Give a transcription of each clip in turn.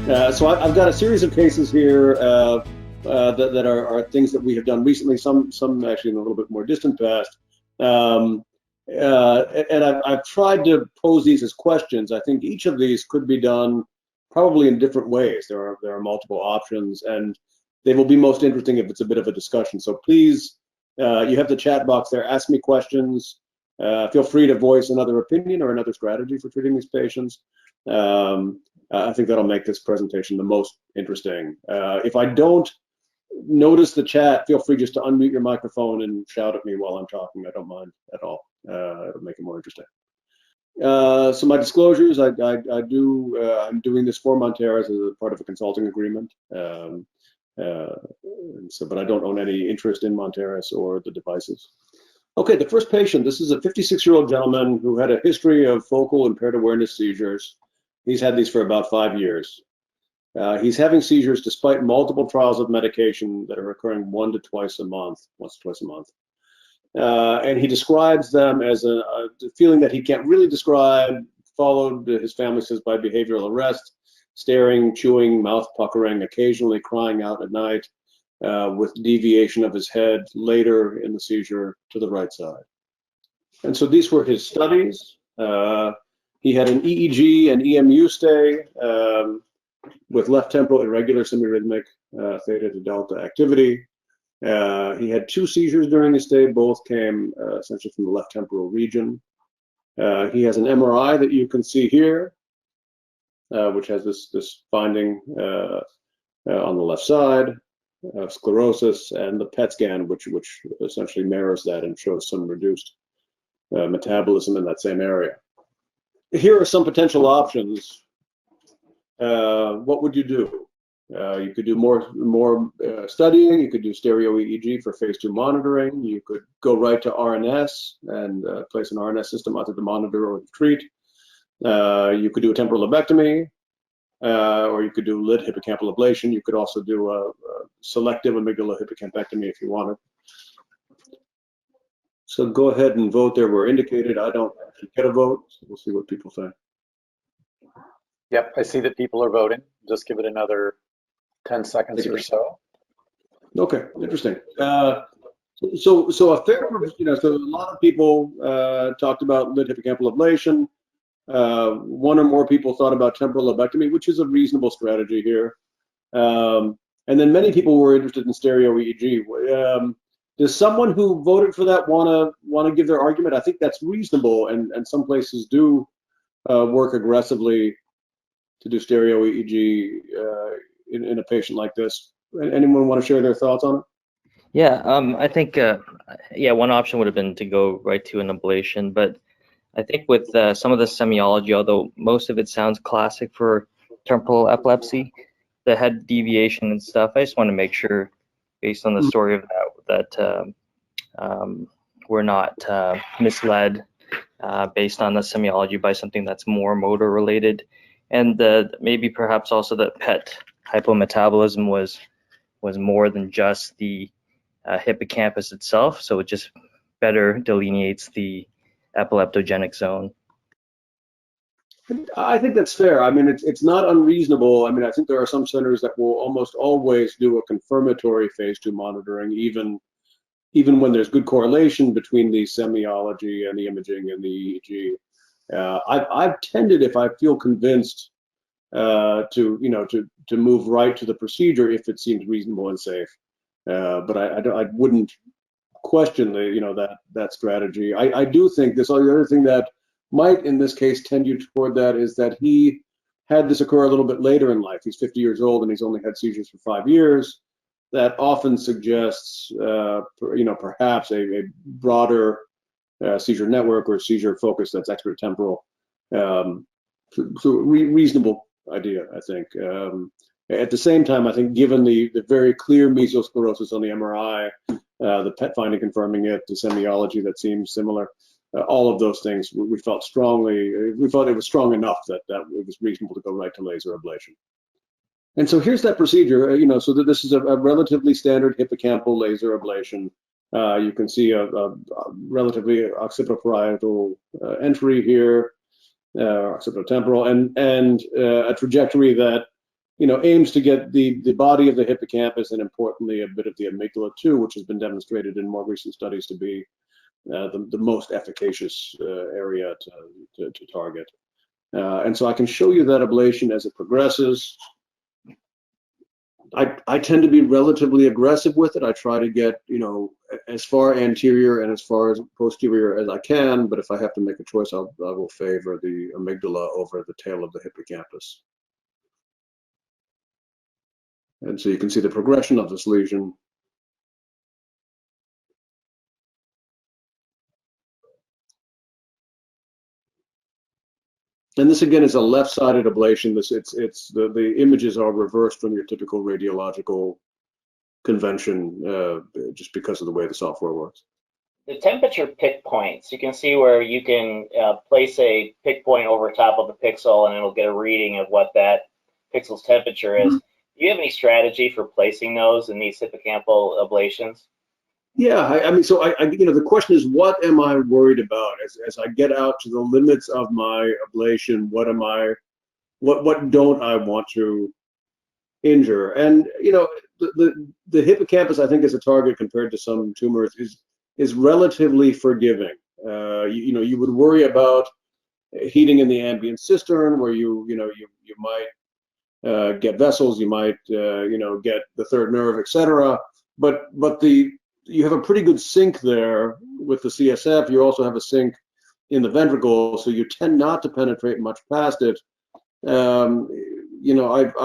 So I've got a series of cases here that are things that we have done recently, some actually in a little bit more distant past. And I've tried to pose these as questions. I think each of these could be done probably in different ways. There are multiple options, and they will be most interesting if it's a bit of a discussion. So please, you have the chat box there. Ask me questions. Feel free to voice another opinion or another strategy for treating these patients. I think that'll make this presentation the most interesting. If I don't notice the chat, feel free just to unmute your microphone and shout at me while I'm talking. I don't mind at all. It'll make it more interesting. So my disclosures, I'm doing this for Monteras as a part of a consulting agreement. But I don't own any interest in Monteras or the devices. Okay, the first patient, this is a 56-year-old gentleman who had a history of focal impaired awareness seizures. He's had these for about 5 years. He's having seizures despite multiple trials of medication that are occurring once or twice a month. And he describes them as a feeling that he can't really describe, followed, his family says, by behavioral arrest, staring, chewing, mouth puckering, occasionally crying out at night, with deviation of his head later in the seizure to the right side. And so these were his studies. He had an EEG and EMU stay with left temporal irregular semirhythmic theta to delta activity. He had 2 seizures during his stay. Both came essentially from the left temporal region. He has an MRI that you can see here, which has this finding on the left side, sclerosis, and the PET scan, which essentially mirrors that and shows some reduced metabolism in that same area. Here are some potential options. What would you do? You could do more studying. You could do stereo EEG for phase 2 monitoring. You could go right to RNS and place an RNS system either to monitor or to treat. You could do a temporal lobectomy, or you could do LITT hippocampal ablation. You could also do a selective amygdala hippocampectomy if you wanted. So go ahead and vote there where indicated. I don't actually get a vote, so we'll see what people say. Yep, I see that people are voting. Just give it another 10 seconds or so. Okay, interesting. So a fair, so a lot of people talked about LITT hippocampal ablation. One or more people thought about temporal lobectomy, which is a reasonable strategy here. And then many people were interested in stereo EEG. Does someone who voted for that want to give their argument? I think that's reasonable, and some places do work aggressively to do stereo EEG in a patient like this. Anyone want to share their thoughts on it? Yeah, I think one option would have been to go right to an ablation, but I think with some of the semiology, although most of it sounds classic for temporal epilepsy, the head deviation and stuff, I just want to make sure, based on the story of that we're not misled based on the semiology by something that's more motor related, and maybe perhaps also that PET hypometabolism was more than just the hippocampus itself, so it just better delineates the epileptogenic zone. I think that's fair. I mean, it's not unreasonable. I mean, I think there are some centers that will almost always do a confirmatory phase 2 monitoring, even when there's good correlation between the semiology and the imaging and the EEG. I've tended, if I feel convinced, to move right to the procedure if it seems reasonable and safe. But I wouldn't question that strategy. I do think this. The other thing that might, in this case, tend you toward that is that he had this occur a little bit later in life. He's 50 years old and he's only had seizures for 5 years. That often suggests, perhaps a broader seizure network or seizure focus that's extratemporal. Reasonable idea, I think. At the same time, I think given the very clear mesial sclerosis on the MRI, the PET finding confirming it, the semiology that seems similar, all of those things, we felt it was strong enough that it was reasonable to go right to laser ablation. And so here's that procedure, so that this is a relatively standard hippocampal laser ablation. You can see a relatively occipital entry here, occipital temporal, and a trajectory that aims to get the body of the hippocampus and importantly a bit of the amygdala too, which has been demonstrated in more recent studies to be the most efficacious area to target. And so I can show you that ablation as it progresses. I tend to be relatively aggressive with it. I try to get, as far anterior and as far as posterior as I can, but if I have to make a choice, I will favor the amygdala over the tail of the hippocampus. And so you can see the progression of this lesion. And this again is a left-sided ablation. The images are reversed from your typical radiological convention, just because of the way the software works. The temperature pick points, you can see where you can place a pick point over top of a pixel and it'll get a reading of what that pixel's temperature is. Do you have any strategy for placing those in these hippocampal ablations? Yeah, I mean, so the question is, what am I worried about as I get out to the limits of my ablation? What don't I want to injure? And the hippocampus, I think, as a target compared to some tumors is relatively forgiving. You would worry about heating in the ambient cistern, where you might get vessels, you might get the third nerve, etc. But you have a pretty good sink there with the CSF. You also have a sink in the ventricle, so you tend not to penetrate much past it. I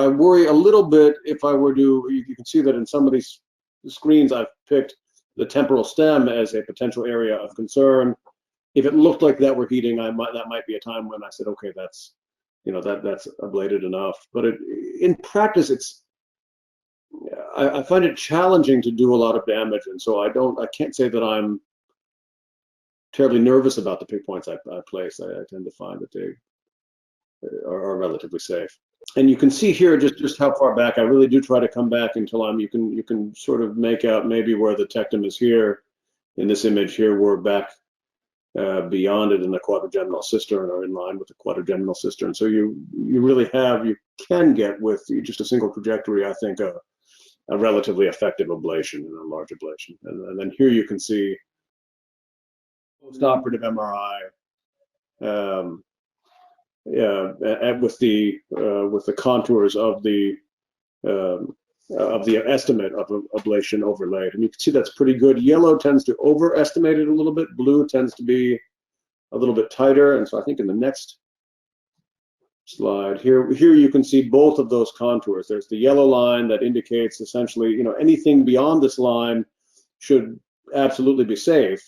worry a little bit if I were to. You can see that in some of these screens, I've picked the temporal stem as a potential area of concern. If it looked like that were heating, that might be a time when I said, okay, that's ablated enough. But in practice, I find it challenging to do a lot of damage, and so I can't say that I'm terribly nervous about the pick points I place. I tend to find that they are relatively safe. And you can see here just how far back I really do try to come back until you can sort of make out maybe where the tectum is here. In this image here, we're back beyond it in the quadrigeminal cistern, or in line with the quadrigeminal cistern. So you can get with just a single trajectory, I think, a relatively effective ablation and a large ablation. And then here you can see post-operative MRI with the contours of the estimate of ablation overlaid, and you can see that's pretty good. Yellow tends to overestimate it a little bit. Blue tends to be a little bit tighter, and so I think in the next slide here you can see both of those contours. There's the yellow line that indicates essentially, anything beyond this line should absolutely be safe.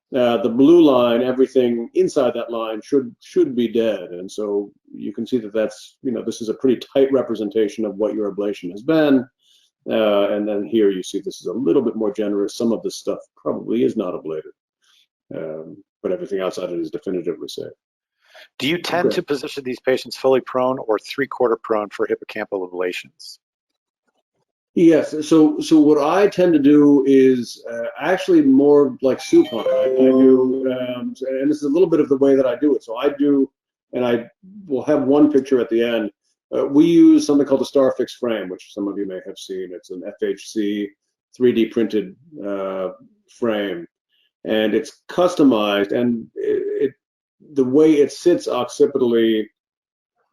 The blue line, everything inside that line should be dead, and so you can see that that's this is a pretty tight representation of what your ablation has been. And then here you see this is a little bit more generous. Some of this stuff probably is not ablated, but everything outside it is definitively safe. Do you tend to position these patients fully prone or three-quarter prone for hippocampal ablations? Yes. So what I tend to do is actually more like supine. I do, and this is a little bit of the way that I do it. So I do, and I will have one picture at the end. We use something called a StarFix frame, which some of you may have seen. It's an FHC 3D printed frame, and it's customized. And the way it sits occipitally,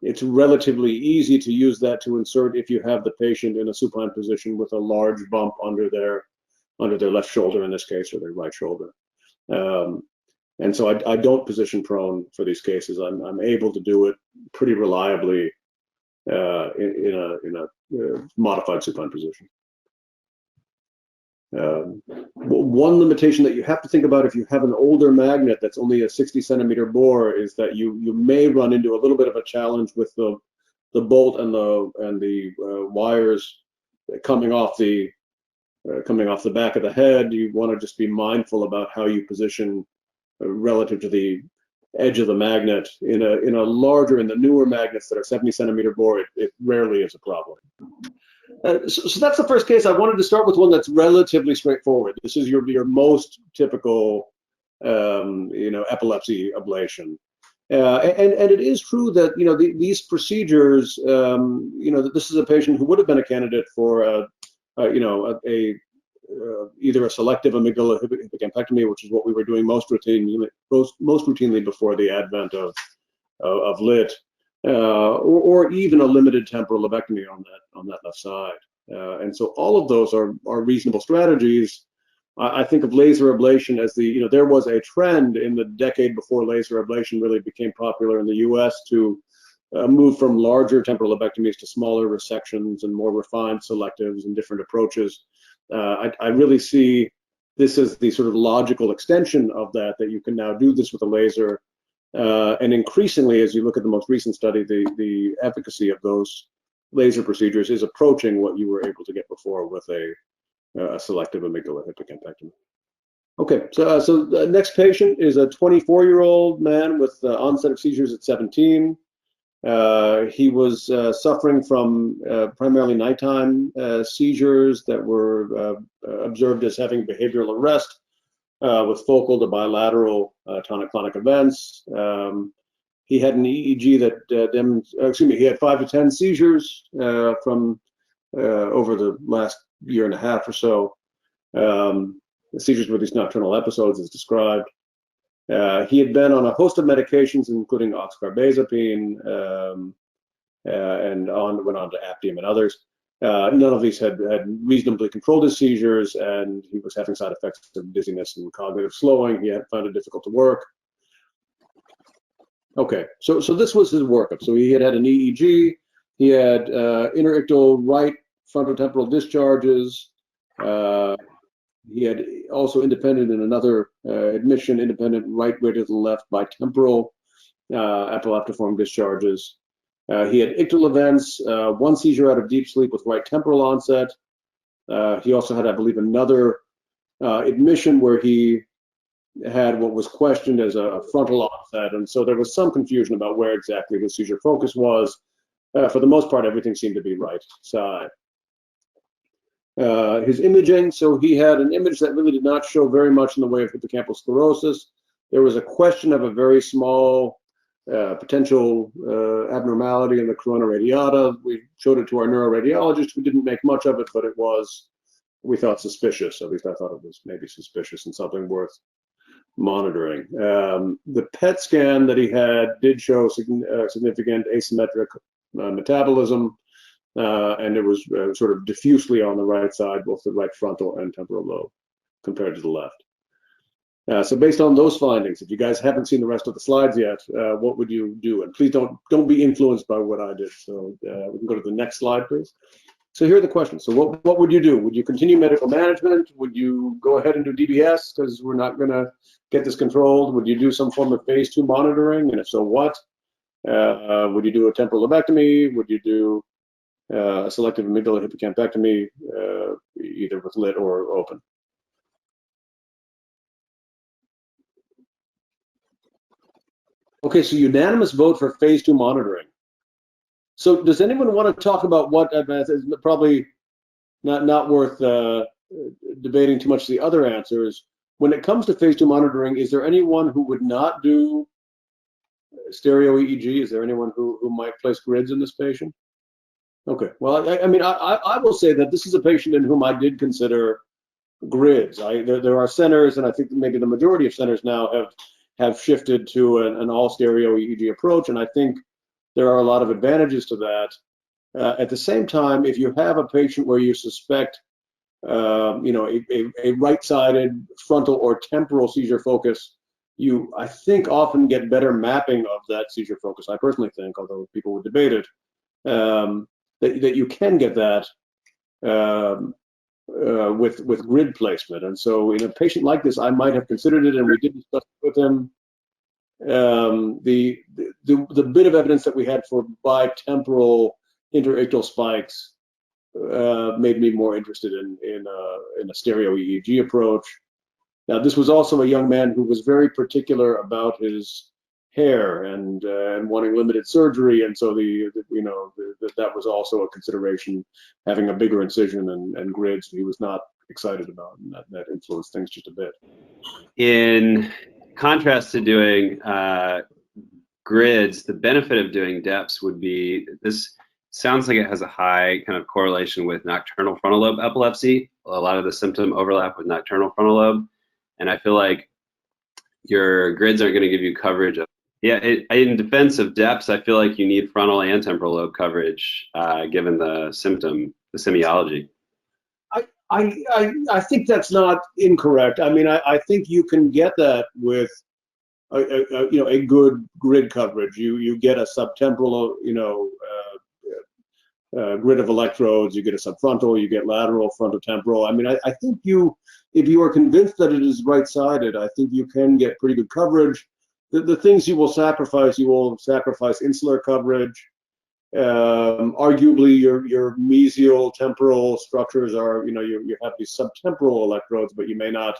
it's relatively easy to use that to insert if you have the patient in a supine position with a large bump under their left shoulder in this case, or their right shoulder. And so I don't position prone for these cases. I'm able to do it pretty reliably in a modified supine position. One limitation that you have to think about if you have an older magnet that's only a 60-centimeter bore is that you may run into a little bit of a challenge with the bolt and the wires coming off the back of the head. You want to just be mindful about how you position relative to the edge of the magnet. In the newer magnets that are 70-centimeter bore, it rarely is a problem. So that's the first case. I wanted to start with one that's relatively straightforward. This is your most typical, epilepsy ablation, And it is true that these procedures, that this is a patient who would have been a candidate for either a selective amygdala hippocampelectomy, which is what we were doing most routinely before the advent of LITT, or even a limited temporal lobectomy on that left side. And so all of those are reasonable strategies. I think of laser ablation as there was a trend in the decade before laser ablation really became popular in the US to move from larger temporal lobectomies to smaller resections and more refined selectives and different approaches. I really see this as the sort of logical extension of that you can now do this with a laser. And increasingly, as you look at the most recent study, the efficacy of those laser procedures is approaching what you were able to get before with a selective amygdala hippocampelectomy. Okay, so the next patient is a 24-year-old man with onset of seizures at 17. He was suffering from primarily nighttime seizures that were observed as having behavioral arrest with focal to bilateral tonic-clonic events. He had an EEG that he had 5 to 10 seizures from over the last year and a half or so. The seizures were these nocturnal episodes as described. He had been on a host of medications, including oxcarbazepine, and went on to Aptium and others. None of these had reasonably controlled his seizures, and he was having side effects of dizziness and cognitive slowing. He had found it difficult to work. Okay, so this was his workup. So he had an EEG. He had interictal right frontotemporal discharges. He had also independent in another admission, independent right way to the left bitemporal epileptiform discharges. He had ictal events, 1 seizure out of deep sleep with right temporal onset. He also had, I believe, another admission where he had what was questioned as a frontal onset, and so there was some confusion about where exactly his seizure focus was. For the most part, everything seemed to be right side. His imaging, so he had an image that really did not show very much in the way of hippocampal sclerosis. There was a question of a very small potential abnormality in the corona radiata. We showed it to our neuroradiologist, who didn't make much of it, but it was, we thought, suspicious. At least I thought it was maybe suspicious and something worth monitoring. The PET scan that he had did show significant asymmetric metabolism, and it was sort of diffusely on the right side, both the right frontal and temporal lobe, compared to the left. So based on those findings, if you guys haven't seen the rest of the slides yet, what would you do? And please don't be influenced by what I did. So we can go to the next slide, please. So here are the questions. So what would you do? Would you continue medical management? Would you go ahead and do DBS because we're not going to get this controlled? Would you do some form of phase 2 monitoring? And if so, what? Would you do a temporal lobectomy? Would you do a selective amygdala hippocampelectomy, either with LITT or open? Okay, so unanimous vote for phase 2 monitoring. So does anyone want to talk about what, is probably not worth debating too much the other answers. When it comes to phase 2 monitoring, is there anyone who would not do stereo EEG? Is there anyone who might place grids in this patient? Okay, well, I mean, I will say that this is a patient in whom I did consider grids. There are centers, and I think maybe the majority of centers now have shifted to an all stereo EEG approach, and I think there are a lot of advantages to that. At the same time, if you have a patient where you suspect, a right-sided frontal or temporal seizure focus, you, I think, often get better mapping of that seizure focus. I personally think, although people would debate it, that you can get that with grid placement. And so in a patient like this, I might have considered it, and we did discuss it with him. The bit of evidence that we had for bitemporal interictal spikes made me more interested in a stereo EEG approach. Now, this was also a young man who was very particular about his hair and wanting limited surgery, and so that was also a consideration, having a bigger incision and grids he was not excited about, and that influenced things just a bit. In contrast to doing grids, the benefit of doing depths would be, this sounds like it has a high kind of correlation with nocturnal frontal lobe epilepsy. A lot of the symptom overlap with nocturnal frontal lobe. And I feel like your grids aren't going to give you coverage of, in defense of depths, I feel like you need frontal and temporal lobe coverage given the symptom, the semiology. I think that's not incorrect. I mean, I think you can get that with a good grid coverage. You get a subtemporal grid of electrodes. You get a subfrontal. You get lateral, frontotemporal. I mean, I think if you are convinced that it is right-sided, I think you can get pretty good coverage. The things you will sacrifice insular coverage. Arguably, your mesial temporal structures are, you have these subtemporal electrodes, but you may not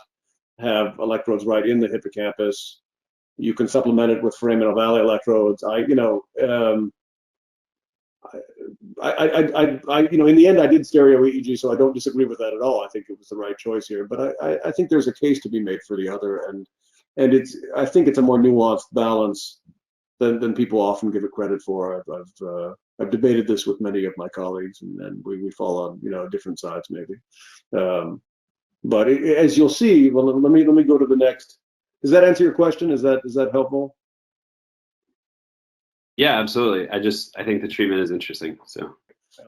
have electrodes right in the hippocampus. You can supplement it with foraminal valley electrodes. In the end, I did stereo EEG, so I don't disagree with that at all. I think it was the right choice here, but I think there's a case to be made for the other, and I think it's a more nuanced balance than people often give it credit for. I've debated this with many of my colleagues, and we fall on different sides maybe. But as you'll see, well, let me go to the next. Does that answer your question? Is that helpful? Yeah, absolutely. I think the treatment is interesting.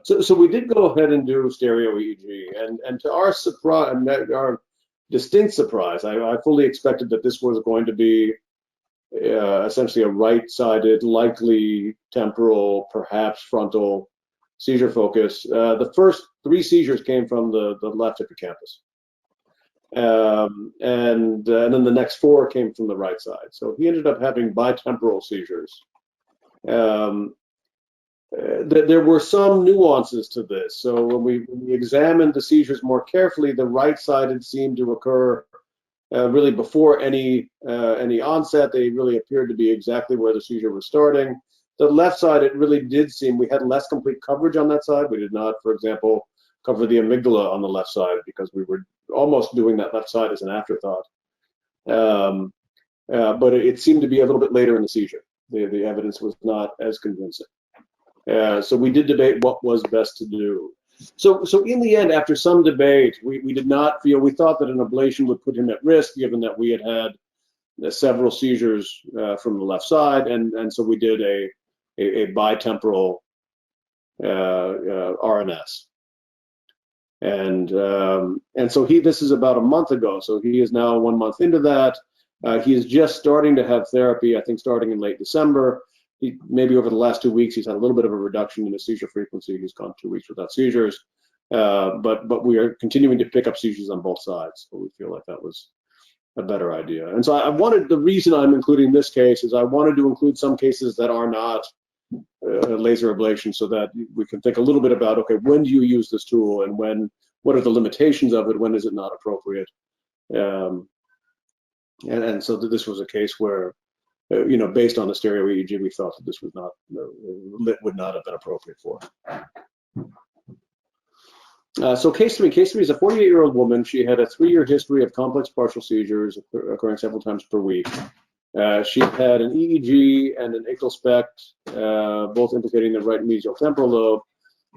So we did go ahead and do stereo EEG, and to our surprise, our distinct surprise, I fully expected that this was going to be essentially a right-sided, likely temporal, perhaps frontal seizure focus. The first 3 seizures came from the left hippocampus, and then the next 4 came from the right side. So he ended up having bitemporal seizures. There were some nuances to this. So when we examined the seizures more carefully, the right-sided seemed to occur really before any onset. They really appeared to be exactly where the seizure was starting. The left side, it really did seem we had less complete coverage on that side. We did not, for example, cover the amygdala on the left side because we were almost doing that left side as an afterthought. But it seemed to be a little bit later in the seizure. The evidence was not as convincing. So we did debate what was best to do. So in the end, after some debate, we did not feel, we thought that an ablation would put him at risk, given that we had several seizures from the left side, and so we did a bitemporal RNS. And so this is about a month ago, so he is now 1 month into that. He is just starting to have therapy, I think starting in late December. Maybe over the last 2 weeks, he's had a little bit of a reduction in his seizure frequency. He's gone 2 weeks without seizures, but we are continuing to pick up seizures on both sides. So we feel like that was a better idea. And so the reason I'm including this case is I wanted to include some cases that are not laser ablation, so that we can think a little bit about, okay, when do you use this tool, and what are the limitations of it? When is it not appropriate? And so this was a case where, based on the stereo EEG, we felt that this was not, LITT would not have been appropriate for. So case 3 is a 48-year-old woman. She had a 3-year history of complex partial seizures occurring several times per week. She had an EEG and an atrial spect, both implicating the right mesial temporal lobe.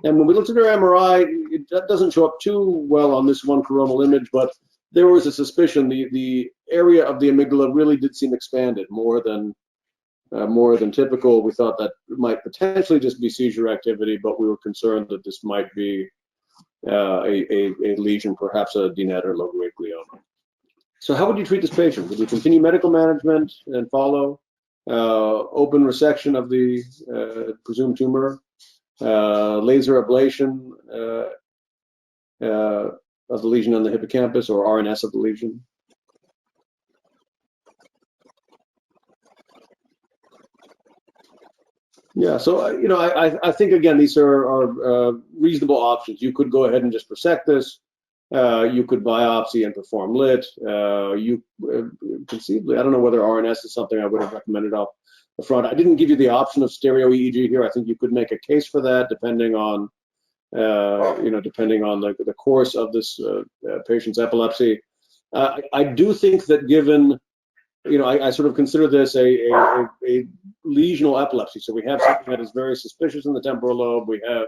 And when we looked at her MRI, that doesn't show up too well on this one coronal image, but there was a suspicion the area of the amygdala really did seem expanded more than typical. We thought that it might potentially just be seizure activity, but we were concerned that this might be a lesion, perhaps a DNET or low-grade glioma. So how would you treat this patient? Would you continue medical management and follow open resection of the presumed tumor, laser ablation of the lesion on the hippocampus, or RNS of the lesion? Yeah, so I think again these are reasonable options. You could go ahead and just resect this. You could biopsy and perform LITT. You conceivably, I don't know whether RNS is something I would have recommended off the front. I didn't give you the option of stereo EEG here. I think you could make a case for that depending on the course of this patient's epilepsy. I do think that given, I sort of consider this a lesional epilepsy. So we have something that is very suspicious in the temporal lobe. We have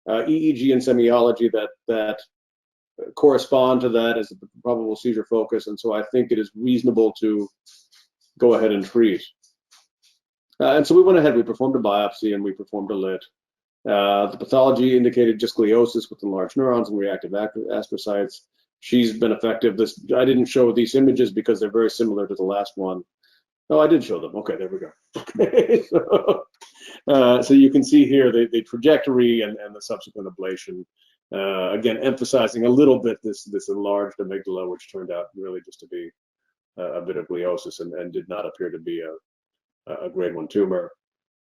EEG and semiology that correspond to that as a probable seizure focus. And so I think it is reasonable to go ahead and treat. And so we went ahead, we performed a biopsy and we performed a LITT. The pathology indicated just gliosis with enlarged neurons and reactive astrocytes. She's been effective. I didn't show these images because they're very similar to the last one. Oh, I did show them. Okay, there we go. Okay, so you can see here the trajectory and the subsequent ablation. Again, emphasizing a little bit this enlarged amygdala, which turned out really just to be a bit of gliosis and did not appear to be a grade 1 tumor.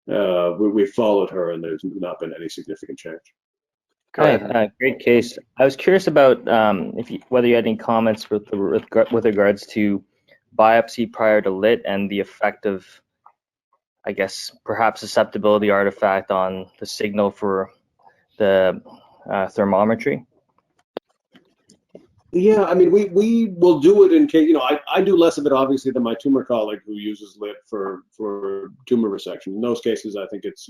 We followed her, and there's not been any significant change. Hi, great case. I was curious about whether you had any comments with regards to biopsy prior to LITT and the effect of, I guess, perhaps susceptibility artifact on the signal for the thermometry. Yeah, I mean, we will do it in case, I do less of it obviously than my tumor colleague who uses LITT for tumor resection. In those cases, I think it's,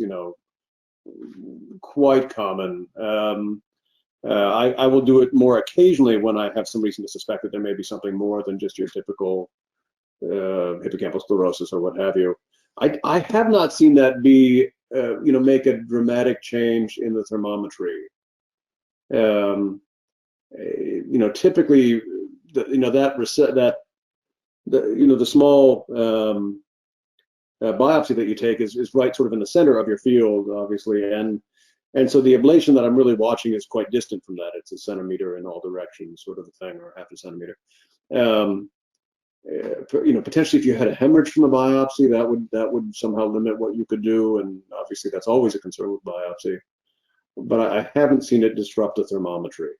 quite common. I will do it more occasionally when I have some reason to suspect that there may be something more than just your typical hippocampal sclerosis or what have you. I have not seen that be, make a dramatic change in the thermometry. Typically, the small biopsy that you take is right sort of in the center of your field, obviously, and so the ablation that I'm really watching is quite distant from that. It's a centimeter in all directions, sort of a thing, or half a centimeter. Potentially, if you had a hemorrhage from a biopsy, that would somehow limit what you could do, and obviously that's always a concern with biopsy. But I haven't seen it disrupt the thermometry.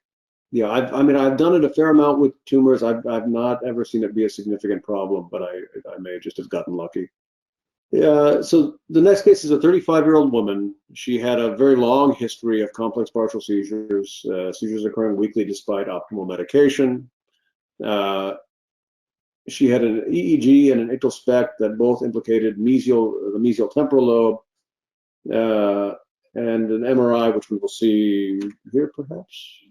Yeah, I've done it a fair amount with tumors. I've not ever seen it be a significant problem, but I may just have gotten lucky. So the next case is a 35-year-old woman. She had a very long history of complex partial seizures, seizures occurring weekly despite optimal medication. She had an EEG and an ictal spec that both implicated the mesial temporal lobe, and an MRI, which we will see here perhaps.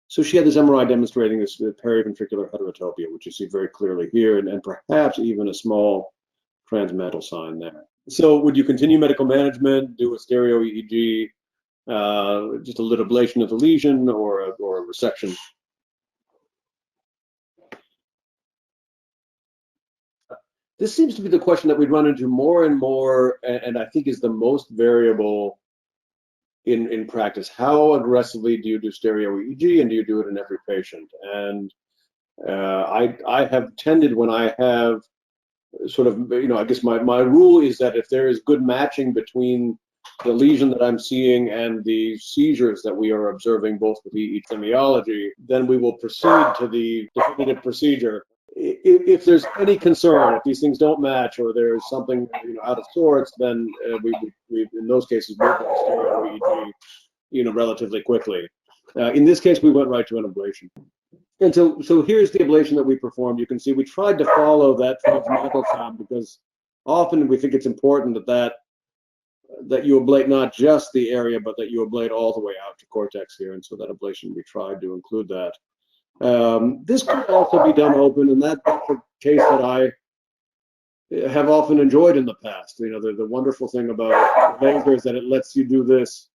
So she had this MRI demonstrating this periventricular heterotopia, which you see very clearly here, and perhaps even a small transmantle sign there. So would you continue medical management, do a stereo EEG, just a LITT ablation of the lesion, or a resection? This seems to be the question that we run into more and more, and I think is the most variable in practice. How aggressively do you do stereo EEG, and do you do it in every patient? And I have tended, when I have sort of, I guess my rule is that if there is good matching between the lesion that I'm seeing and the seizures that we are observing, both with EEG semiology, then we will proceed to the definitive procedure. If there's any concern, if these things don't match or there's something out of sorts, then we in those cases we'll do stereo EEG, relatively quickly. In this case, we went right to an ablation. And so here's the ablation that we performed. You can see we tried to follow that transmantle sound because often we think it's important that you ablate not just the area, but that you ablate all the way out to cortex here. And so that ablation, we tried to include that. This could also be done open, and that's a case that I have often enjoyed in the past. The wonderful thing about laser is that it lets you do this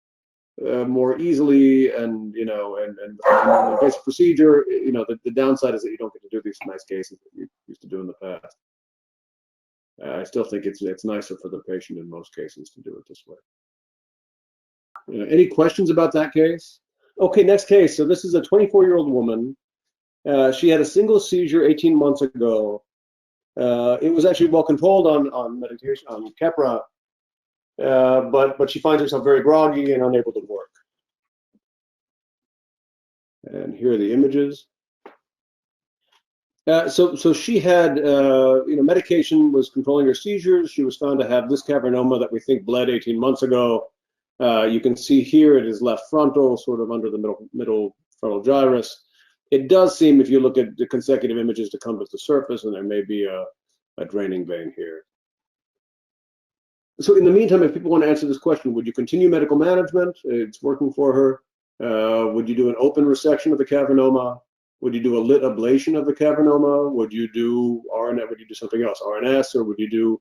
more easily, and in the basic procedure, the downside is that you don't get to do these nice cases that you used to do in the past. I still think it's nicer for the patient in most cases to do it this way. Any questions about that case? Okay, next case. So this is a 24-year-old woman. She had a single seizure 18 months ago. It was actually well controlled on medication, on Keppra, but she finds herself very groggy and unable to work. And here are the images. So she had, medication was controlling her seizures. She was found to have this cavernoma that we think bled 18 months ago. You can see here it is left frontal, sort of under the middle frontal gyrus. It does seem, if you look at the consecutive images, to come to the surface, and there may be a draining vein here. So in the meantime, if people want to answer this question, would you continue medical management? It's working for her. Would you do an open resection of the cavernoma? Would you do a LITT ablation of the cavernoma? Would you do RNA? Would you do something else, RNS, or would you do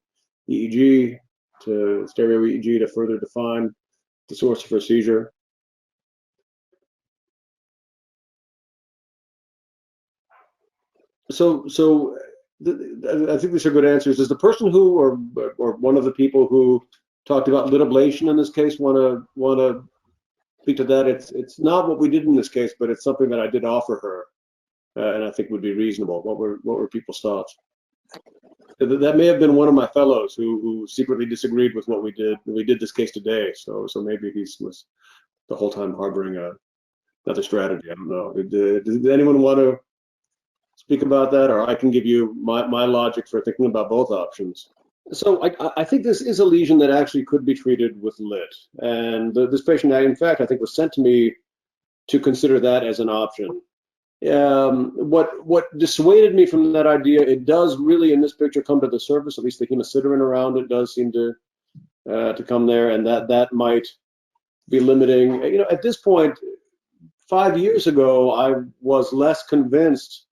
EEG, to stereo EEG, to further define the source of her seizure? So I think these are good answers. Does the person who, or one of the people who talked about LITT ablation in this case, want to speak to that? It's not what we did in this case, but it's something that I did offer her, and I think would be reasonable. What were people's thoughts? That may have been one of my fellows who secretly disagreed with what we did. We did this case today, so maybe he was the whole time harboring another strategy. I don't know. Did anyone want to speak about that, or I can give you my logic for thinking about both options? So I think this is a lesion that actually could be treated with LITT, and this patient, in fact, I think was sent to me to consider that as an option. What dissuaded me from that idea, it does really in this picture come to the surface, at least the hemosiderin around it does seem to come there, and that might be limiting. You know, at this point, 5 years ago, I was less convinced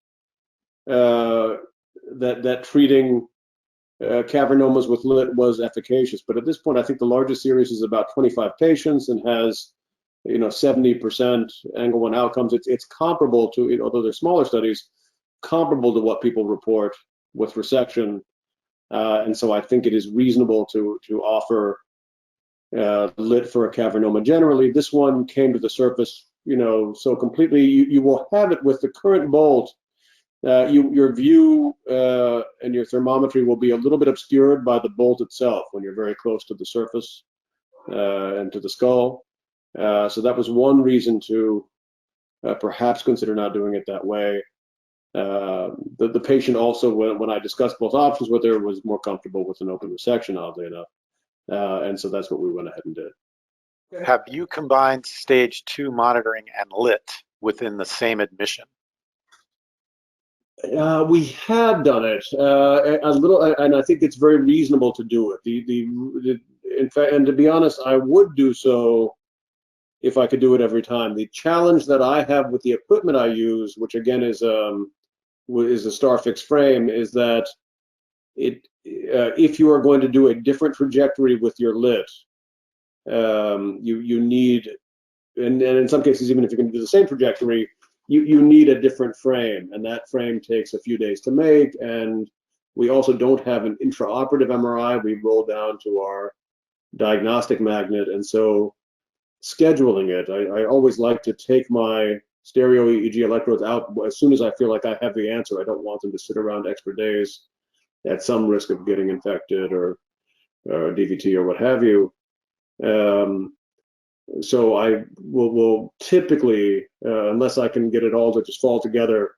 that treating cavernomas with LITT was efficacious. But at this point, I think the largest series is about 25 patients and has 70% angle 1 outcomes. It's comparable to, although they're smaller studies, comparable to what people report with resection. And so I think it is reasonable to offer LITT for a cavernoma. Generally, this one came to the surface, so completely. You will have it with the current bolt. Your view and your thermometry will be a little bit obscured by the bolt itself when you're very close to the surface and to the skull. So that was one reason to perhaps consider not doing it that way. The patient also, when I discussed both options with her, was more comfortable with an open resection, oddly enough. And so that's what we went ahead and did. Have you combined stage 2 monitoring and LITT within the same admission? We have done it a little, and I think it's very reasonable to do it. In fact, and to be honest, I would do so if I could do it every time. The challenge that I have with the equipment I use, which again is a StarFix frame, is that if you are going to do a different trajectory with your LITT, you need, and in some cases, even if you're going to do the same trajectory, you need a different frame, and that frame takes a few days to make. And we also don't have an intraoperative MRI. We roll down to our diagnostic magnet, and so scheduling it, I always like to take my stereo EEG electrodes out as soon as I feel like I have the answer. I don't want them to sit around extra days at some risk of getting infected or DVT or what have you. So I will typically, unless I can get it all to just fall together,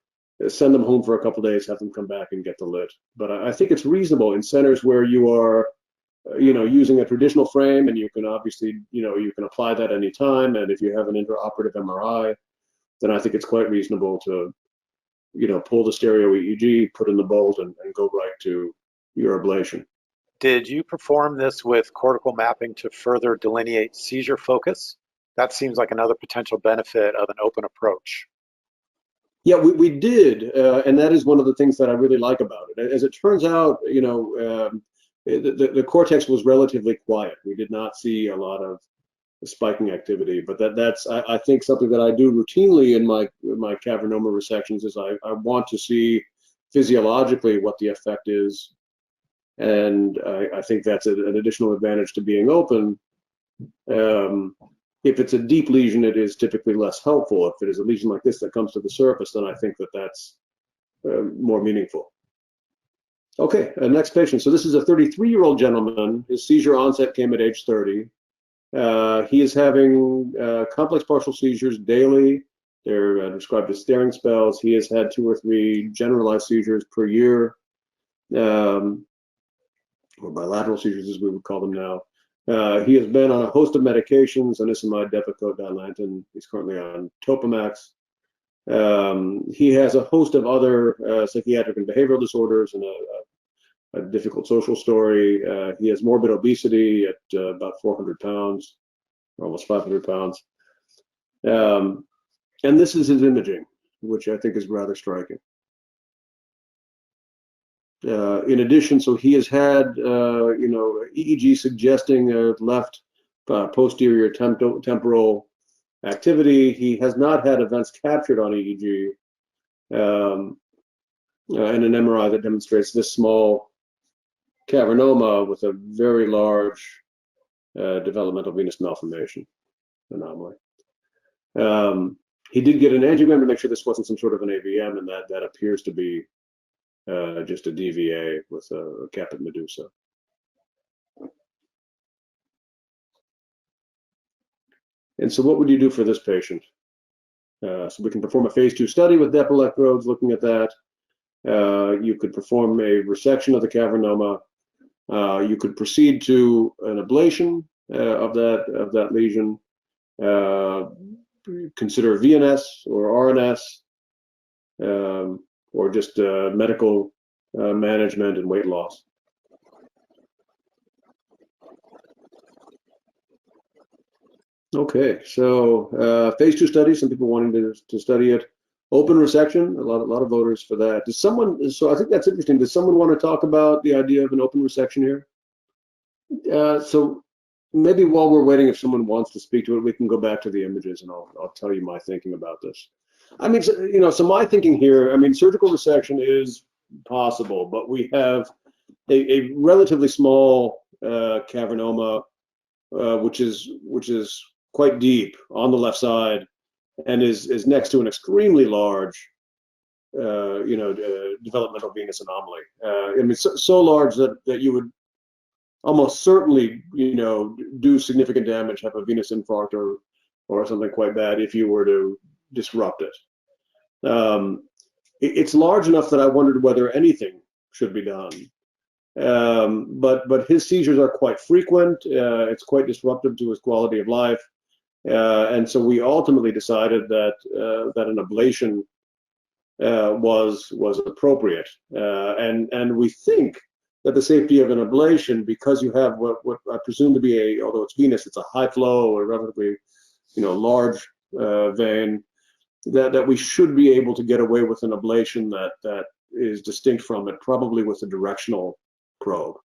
send them home for a couple of days, have them come back and get the LITT. But I think it's reasonable in centers where you are, using a traditional frame, and you can obviously, you can apply that anytime. And if you have an intraoperative MRI, then I think it's quite reasonable to, pull the stereo EEG, put in the bolt, and go right to your ablation. Did you perform this with cortical mapping to further delineate seizure focus? That seems like another potential benefit of an open approach. Yeah, we did, and that is one of the things that I really like about it. As it turns out, the cortex was relatively quiet. We did not see a lot of spiking activity, but that's I think something that I do routinely in my cavernoma resections is I want to see physiologically what the effect is. And I think that's an additional advantage to being open. If it's a deep lesion, it is typically less helpful. If it is a lesion like this that comes to the surface, then I think that's more meaningful. Okay, next patient. So this is a 33-year-old gentleman. His seizure onset came at age 30. He is having complex partial seizures daily. They're described as staring spells. He has had 2 or 3 generalized seizures per year. Or bilateral seizures, as we would call them now. He has been on a host of medications, anisimide, Depakote, Dilantin. He's currently on Topamax. He has a host of other psychiatric and behavioral disorders and a difficult social story. He has morbid obesity at about 400 pounds, almost 500 pounds. And this is his imaging, which I think is rather striking. In addition, so he has had, EEG suggesting a left posterior temporal activity. He has not had events captured on EEG, and an MRI that demonstrates this small cavernoma with a very large developmental venous malformation anomaly. He did get an angiogram to make sure this wasn't some sort of an AVM, and that appears to be just a DVA with a caput medusa. And so what would you do for this patient? So we can perform a phase 2 study with DEP electrodes looking at that. You could perform a resection of the cavernoma. You could proceed to an ablation of that lesion. Consider VNS or RNS, or just medical management and weight loss. Okay, so phase 2 study, some people wanting to study it. Open resection, a lot of voters for that. Does someone, so I think that's interesting. Does someone want to talk about the idea of an open resection here? So maybe while we're waiting, if someone wants to speak to it, we can go back to the images and I'll tell you my thinking about this. I mean, so my thinking here, I mean, surgical resection is possible, but we have a relatively small cavernoma, which is quite deep on the left side, and is next to an extremely large, developmental venous anomaly. I mean, so large that you would almost certainly, do significant damage, have a venous infarct or something quite bad if you were to disrupt it. It's large enough that I wondered whether anything should be done. But his seizures are quite frequent. It's quite disruptive to his quality of life. And so we ultimately decided that an ablation was appropriate. And we think that the safety of an ablation, because you have what I presume to be although it's venous, it's a high flow or relatively, large vein, that we should be able to get away with an ablation that is distinct from it, probably with a directional probe.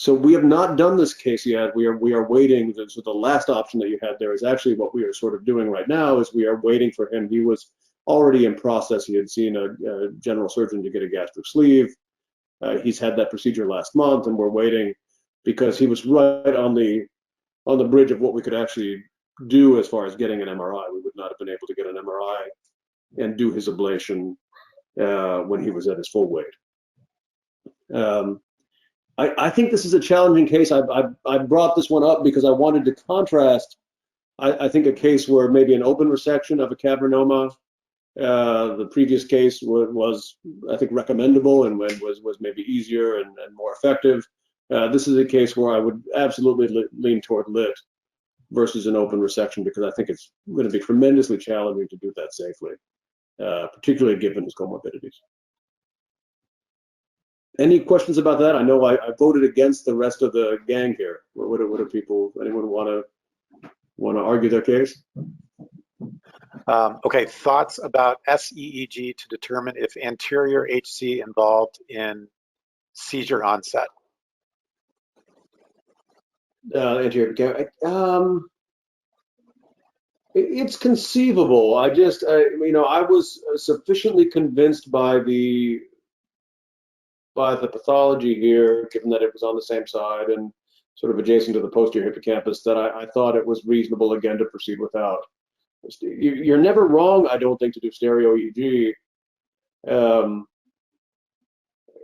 So we have not done this case yet. We are waiting. So the last option that you had there is actually what we are sort of doing right now. Is we are waiting for him. He was already in process. He had seen a general surgeon to get a gastric sleeve. He's had that procedure last month, and we're waiting because he was right on the bridge of what we could actually do as far as getting an MRI. We would not have been able to get an MRI and do his ablation when he was at his full weight. I think this is a challenging case. I brought this one up because I wanted to contrast, I think, a case where maybe an open resection of a cavernoma, the previous case was I think, recommendable and was maybe easier and more effective. This is a case where I would absolutely lean toward LITT versus an open resection, because I think it's going to be tremendously challenging to do that safely, particularly given his comorbidities. Any questions about that? I know I voted against the rest of the gang here. What do people? Anyone want to argue their case? Okay, thoughts about SEEG to determine if anterior HC involved in seizure onset? Anterior. It's conceivable. I was sufficiently convinced by the pathology here, given that it was on the same side and sort of adjacent to the posterior hippocampus, that I thought it was reasonable again to proceed without. You're never wrong, I don't think, to do stereo EEG.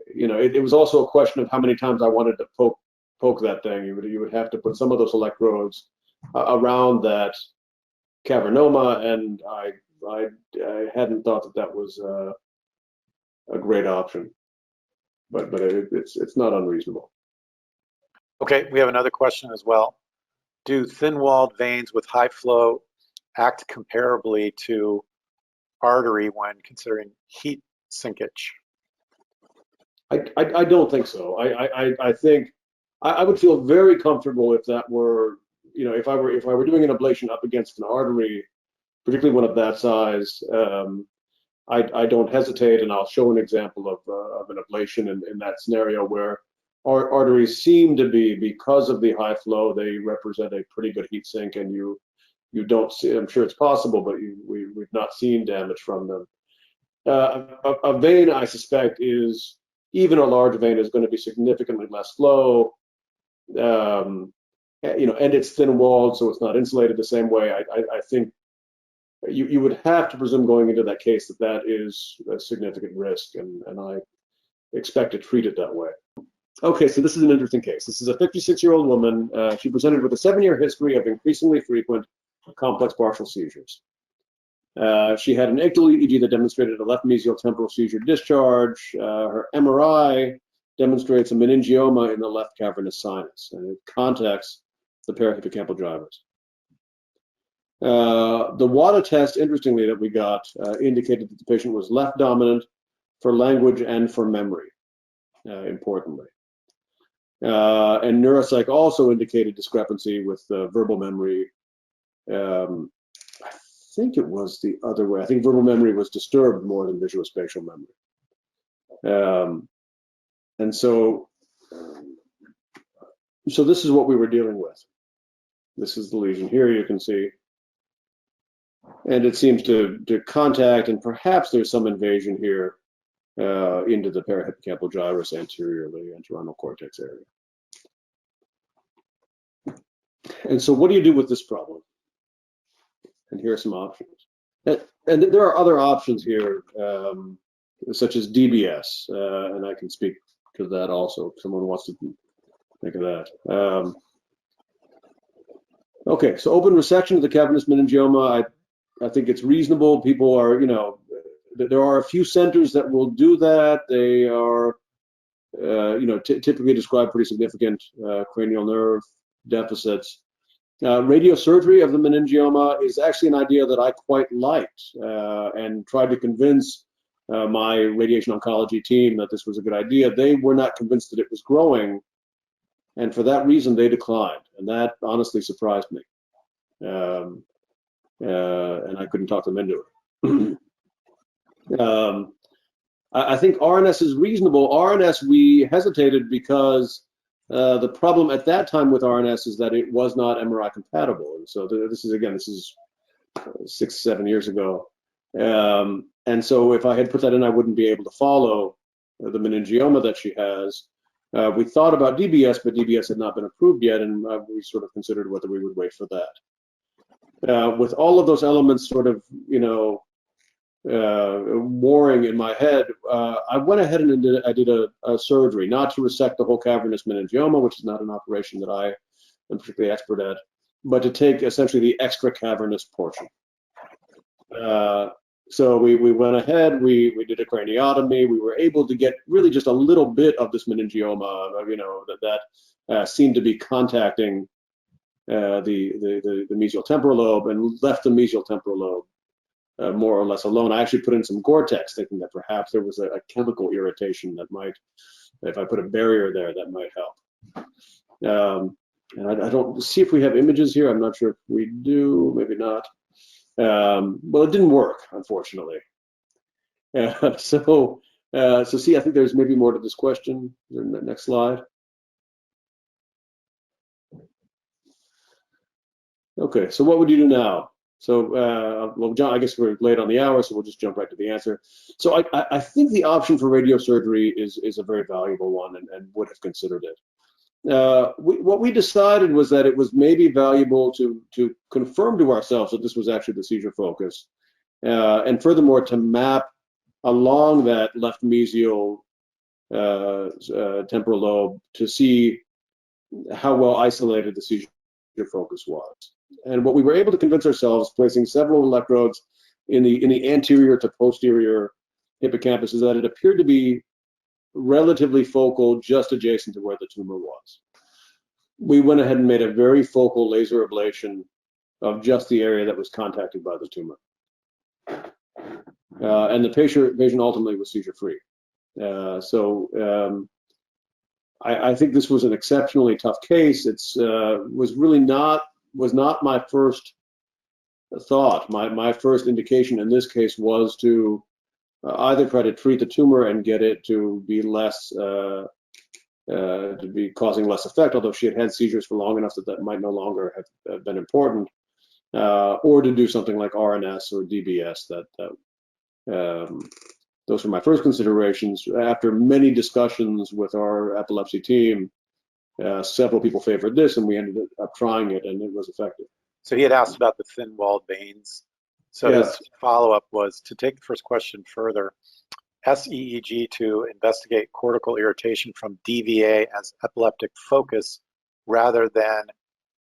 It was also a question of how many times I wanted to poke that thing. You would have to put some of those electrodes around that cavernoma, and I hadn't thought that was a great option. But it's not unreasonable. Okay, we have another question as well. Do thin-walled veins with high flow act comparably to artery when considering heat sinkage? I don't think so. I think I would feel very comfortable if that were, if I were doing an ablation up against an artery, particularly one of that size. I don't hesitate, and I'll show an example of an ablation in that scenario where arteries seem to be, because of the high flow, they represent a pretty good heat sink, and you don't see. I'm sure it's possible, but we've not seen damage from them. A vein, I suspect, is, even a large vein is going to be significantly less flow, and it's thin-walled, so it's not insulated the same way. I think you would have to presume going into that case that is a significant risk, and I expect to treat it that way. Okay, so this is an interesting case. This is a 56-year-old woman. She presented with a 7-year history of increasingly frequent complex partial seizures. She had an ictal EEG that demonstrated a left mesial temporal seizure discharge. Her MRI demonstrates a meningioma in the left cavernous sinus, and it contacts the parahippocampal gyrus. The WADA test, interestingly, that we got indicated that the patient was left dominant for language and for memory, importantly. And neuropsych also indicated discrepancy with verbal memory. I think it was the other way. I think verbal memory was disturbed more than visuospatial memory. And so this is what we were dealing with. This is the lesion here, you can see. And it seems to contact, and perhaps there's some invasion here into the parahippocampal gyrus anteriorly, entorhinal cortex area. And so what do you do with this problem? And here are some options. And there are other options here, such as DBS, and I can speak to that also if someone wants to think of that. Okay, so open resection of the cavernous meningioma, I think it's reasonable. People are, there are a few centers that will do that. They are, typically describe pretty significant cranial nerve deficits. Radiosurgery of the meningioma is actually an idea that I quite liked, and tried to convince my radiation oncology team that this was a good idea. They were not convinced that it was growing, and for that reason they declined, and that honestly surprised me. And I couldn't talk them into it. I think RNS is reasonable. RNS, we hesitated because the problem at that time with RNS is that it was not MRI compatible. And so this is 6-7 years ago. And so if I had put that in, I wouldn't be able to follow the meningioma that she has. We thought about DBS, but DBS had not been approved yet, and we sort of considered whether we would wait for that. With all of those elements sort of, warring in my head, I went ahead and I did a surgery, not to resect the whole cavernous meningioma, which is not an operation that I am particularly expert at, but to take essentially the extra cavernous portion. So we went ahead, we did a craniotomy, we were able to get really just a little bit of this meningioma, that seemed to be contacting the mesial temporal lobe, and left the mesial temporal lobe more or less alone. I actually put in some Gore-Tex, thinking that perhaps there was a chemical irritation that might, if I put a barrier there, that might help. And I don't see if we have images here. I'm not sure if we do, maybe not. Well, it didn't work, unfortunately. So see, I think there's maybe more to this question. Next slide. Okay, so what would you do now? So, well, John, I guess we're late on the hour, so we'll just jump right to the answer. So I think the option for radiosurgery is a very valuable one, and would have considered it. What we decided was that it was maybe valuable to confirm to ourselves that this was actually the seizure focus, and furthermore to map along that left mesial temporal lobe to see how well isolated the seizure focus was. And what we were able to convince ourselves, placing several electrodes in the anterior to posterior hippocampus, is that it appeared to be relatively focal, just adjacent to where the tumor was. We went ahead and made a very focal laser ablation of just the area that was contacted by the tumor. And the patient ultimately was seizure-free. I think this was an exceptionally tough case. It's was not my first thought. My first indication in this case was to either try to treat the tumor and get it to be less, to be causing less effect, although she had had seizures for long enough that might no longer have been important, or to do something like RNS or DBS. Those were my first considerations. After many discussions with our epilepsy team, several people favored this, and we ended up trying it, and it was effective. So he had asked about the thin-walled veins. So Yes. his follow-up was to take the first question further. SEEG to investigate cortical irritation from DVA as epileptic focus rather than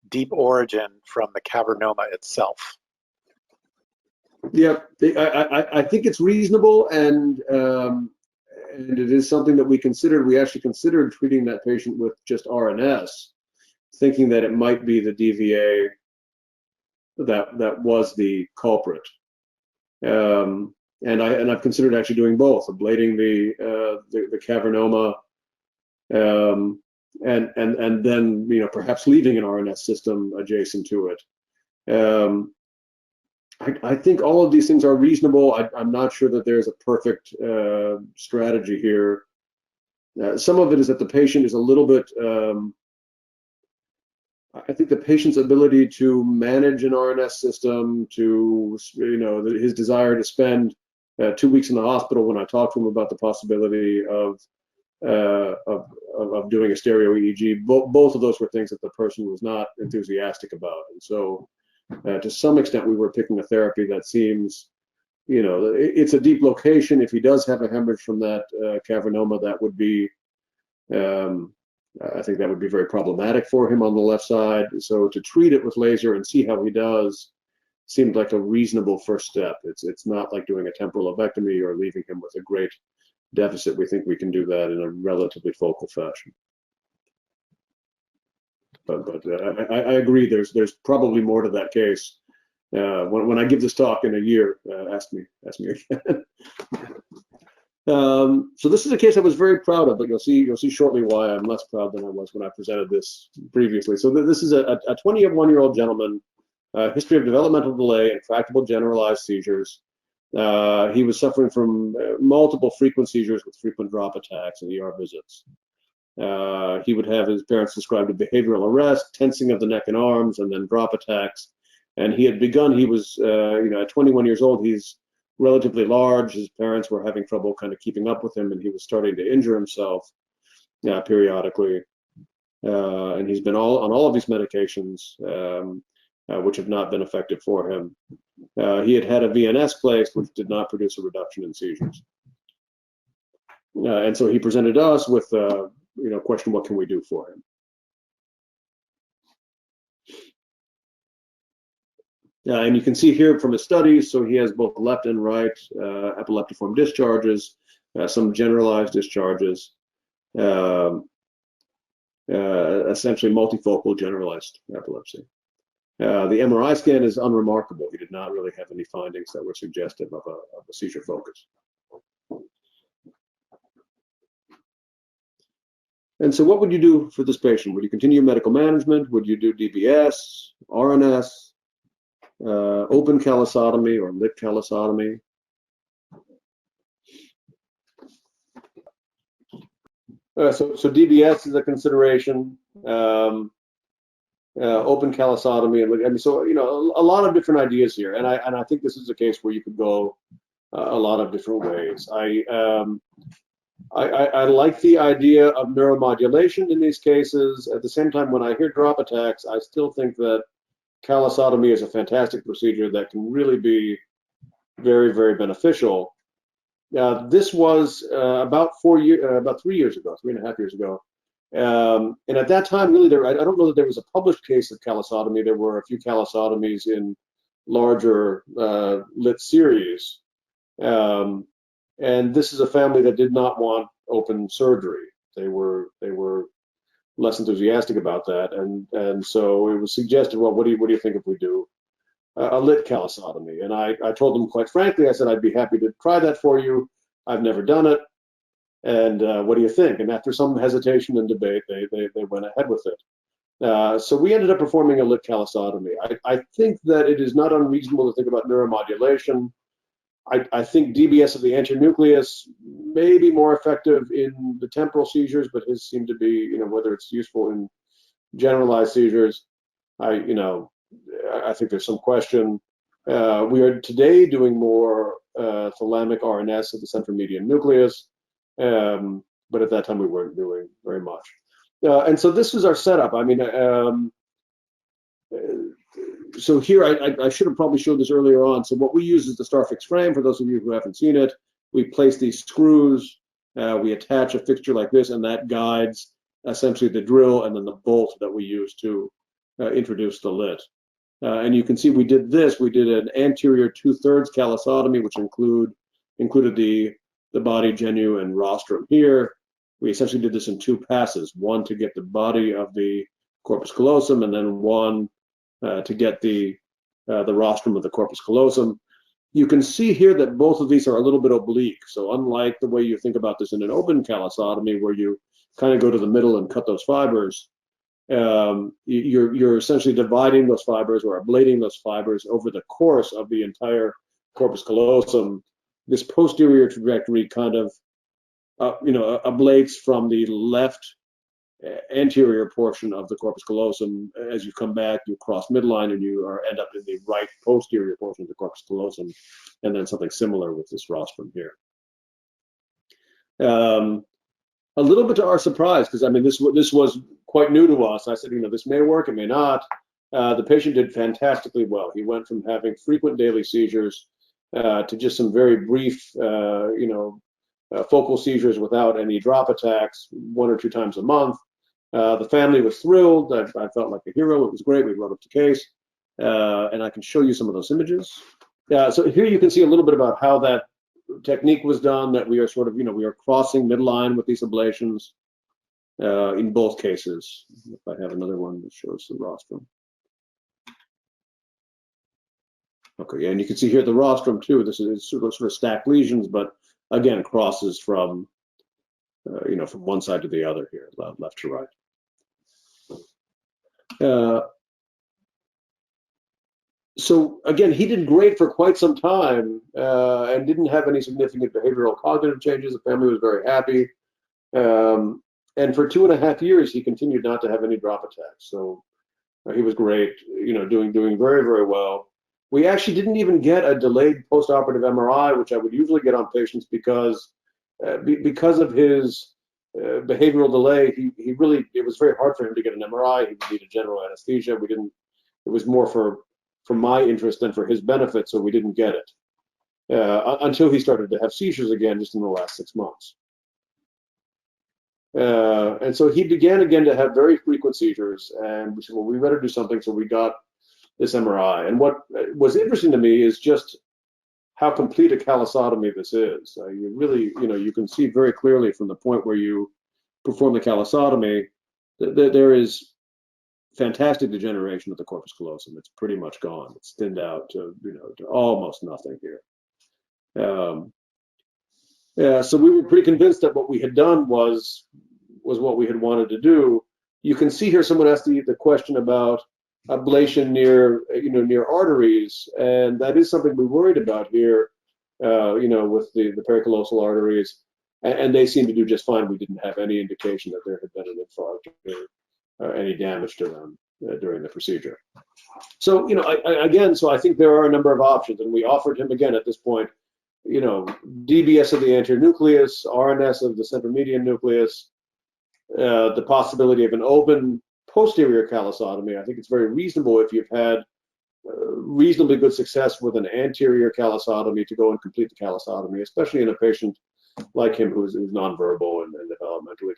deep origin from the cavernoma itself. Yeah, I think it's reasonable, and it is something that we considered. We actually considered treating that patient with just RNS, thinking that it might be the DVA that was the culprit. And I've considered actually doing both, ablating the cavernoma, and then perhaps leaving an RNS system adjacent to it. I think all of these things are reasonable. I'm not sure that there's a perfect strategy here. Some of it is that the patient is a little bit, I think the patient's ability to manage an RNS system, to, his desire to spend 2 weeks in the hospital. When I talked to him about the possibility of doing a stereo EEG, both of those were things that the person was not enthusiastic about. And so to some extent, we were picking a therapy that seems, it's a deep location. If he does have a hemorrhage from that cavernoma, that would be, I think that would be very problematic for him on the left side. So to treat it with laser and see how he does seemed like a reasonable first step. It's not like doing a temporal lobectomy or leaving him with a great deficit. We think we can do that in a relatively focal fashion. But I agree. There's probably more to that case. When I give this talk in a year, ask me again. So this is a case I was very proud of, but you'll see shortly why I'm less proud than I was when I presented this previously. So this is a 21-year-old gentleman, history of developmental delay, intractable generalized seizures. He was suffering from multiple frequent seizures with frequent drop attacks and ER visits. He would have his parents described a behavioral arrest, tensing of the neck and arms, and then drop attacks. And he was, at 21 years old, he's relatively large. His parents were having trouble kind of keeping up with him, and he was starting to injure himself periodically. And he's been on all of these medications, which have not been effective for him. He had a VNS placed, which did not produce a reduction in seizures. And so he presented us with question, what can we do for him? And you can see here from his studies, so he has both left and right epileptiform discharges, some generalized discharges, essentially multifocal generalized epilepsy. The MRI scan is unremarkable. He did not really have any findings that were suggestive of a seizure focus. And so what would you do for this patient? Would you continue medical management? Would you do DBS, RNS, open callosotomy or LITT callosotomy? So DBS is a consideration. Open callosotomy. So a lot of different ideas here, and I think this is a case where you could go a lot of different ways. I like the idea of neuromodulation in these cases. At the same time, when I hear drop attacks, I still think that callosotomy is a fantastic procedure that can really be very, very beneficial. This was about 3 years ago, 3.5 years ago. And at that time, really, I don't know that there was a published case of callosotomy. There were a few callosotomies in larger LITT series. And this is a family that did not want open surgery. They were less enthusiastic about that, and so it was suggested, well, what do you think if we do a LITT callosotomy? And I told them quite frankly, I said I'd be happy to try that for you. I've never done it. And what do you think? And after some hesitation and debate, they went ahead with it. So we ended up performing a LITT callosotomy. I think that it is not unreasonable to think about neuromodulation. I think DBS of the anterior nucleus may be more effective in the temporal seizures, but his seemed to be, whether it's useful in generalized seizures, I think there's some question. We are today doing more thalamic RNS of the central median nucleus, but at that time we weren't doing very much. And so this is our setup. I mean, so here, I should have probably showed this earlier on. So what we use is the StarFix frame. For those of you who haven't seen it, we place these screws, we attach a fixture like this, and that guides essentially the drill and then the bolt that we use to introduce the LITT. And you can see we did this. We did an anterior 2/3 callosotomy, which included the body, genu, and rostrum here. We essentially did this in 2 passes, one to get the body of the corpus callosum, and then one to get the rostrum of the corpus callosum. You can see here that both of these are a little bit oblique. So unlike the way you think about this in an open callosotomy, where you kind of go to the middle and cut those fibers, you're essentially dividing those fibers or ablating those fibers over the course of the entire corpus callosum. This posterior trajectory kind of, ablates from the left anterior portion of the corpus callosum. As you come back, you cross midline and you end up in the right posterior portion of the corpus callosum, and then something similar with this rostrum here. A little bit to our surprise, because I mean, this was quite new to us. I said, this may work, it may not. The patient did fantastically well. He went from having frequent daily seizures to just some very brief, focal seizures without any drop attacks, 1 or 2 times a month. The family was thrilled. I felt like a hero. It was great. We wrote up the case, and I can show you some of those images. So here you can see a little bit about how that technique was done, that we are sort of, we are crossing midline with these ablations in both cases. If I have another one that shows the rostrum. Okay, and you can see here the rostrum too. This is sort of stacked lesions, but again, crosses from, from one side to the other here, left to right. So again, he did great for quite some time and didn't have any significant behavioral cognitive changes. The family was very happy. And for 2.5 years, he continued not to have any drop attacks. So he was great, doing very, very well. We actually didn't even get a delayed postoperative MRI, which I would usually get on patients because of his behavioral delay. It was very hard for him to get an MRI. He would need a general anesthesia. It was more for my interest than for his benefit, so we didn't get it until he started to have seizures again just in the last 6 months. And so he began again to have very frequent seizures, and we said, well, we better do something, so we got this MRI. And what was interesting to me is just how complete a callosotomy this is. You really, you can see very clearly from the point where you perform the callosotomy that there is fantastic degeneration of the corpus callosum. It's pretty much gone. It's thinned out to, to almost nothing here. So we were pretty convinced that what we had done was what we had wanted to do. You can see here someone asked the question about ablation near arteries, and that is something we worried about here, with the pericallosal arteries, and they seem to do just fine. We didn't have any indication that there had been an infarct or any damage to them during the procedure. So, so I think there are a number of options, and we offered him again at this point, DBS of the anterior nucleus, RNS of the central median nucleus, the possibility of an open posterior callosotomy. I think it's very reasonable if you've had reasonably good success with an anterior callosotomy to go and complete the callosotomy, especially in a patient like him who's nonverbal and developmentally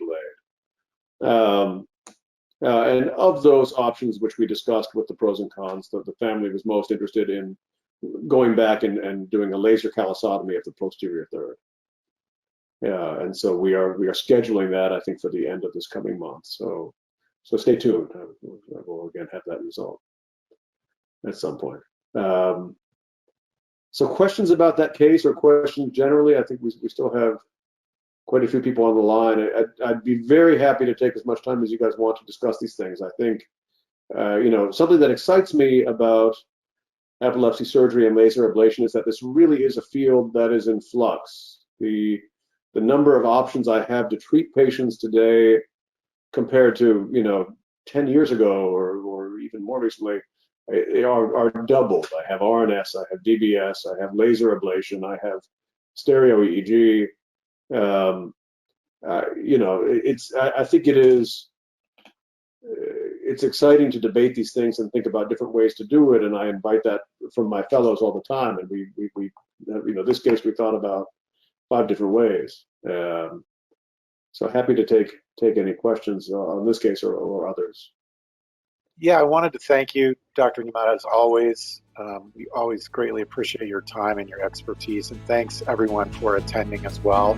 delayed. And of those options which we discussed with the pros and cons, the family was most interested in going back and doing a laser callosotomy of the posterior third. And so we are scheduling that, I think, for the end of this coming month. So stay tuned. We'll again have that result at some point. So questions about that case or questions generally? I think we still have quite a few people on the line. I'd be very happy to take as much time as you guys want to discuss these things. I think, something that excites me about epilepsy surgery and laser ablation is that this really is a field that is in flux. The number of options I have to treat patients today compared to 10 years ago or even more recently are doubled. I have RNS, I have DBS, I have laser ablation, I have stereo EEG. I think it's exciting to debate these things and think about different ways to do it, and I invite that from my fellows all the time. And we this case we thought about 5 different ways. So happy to take any questions on this case or others. Yeah, I wanted to thank you, Dr. Neimat, as always. We always greatly appreciate your time and your expertise, and thanks everyone for attending as well.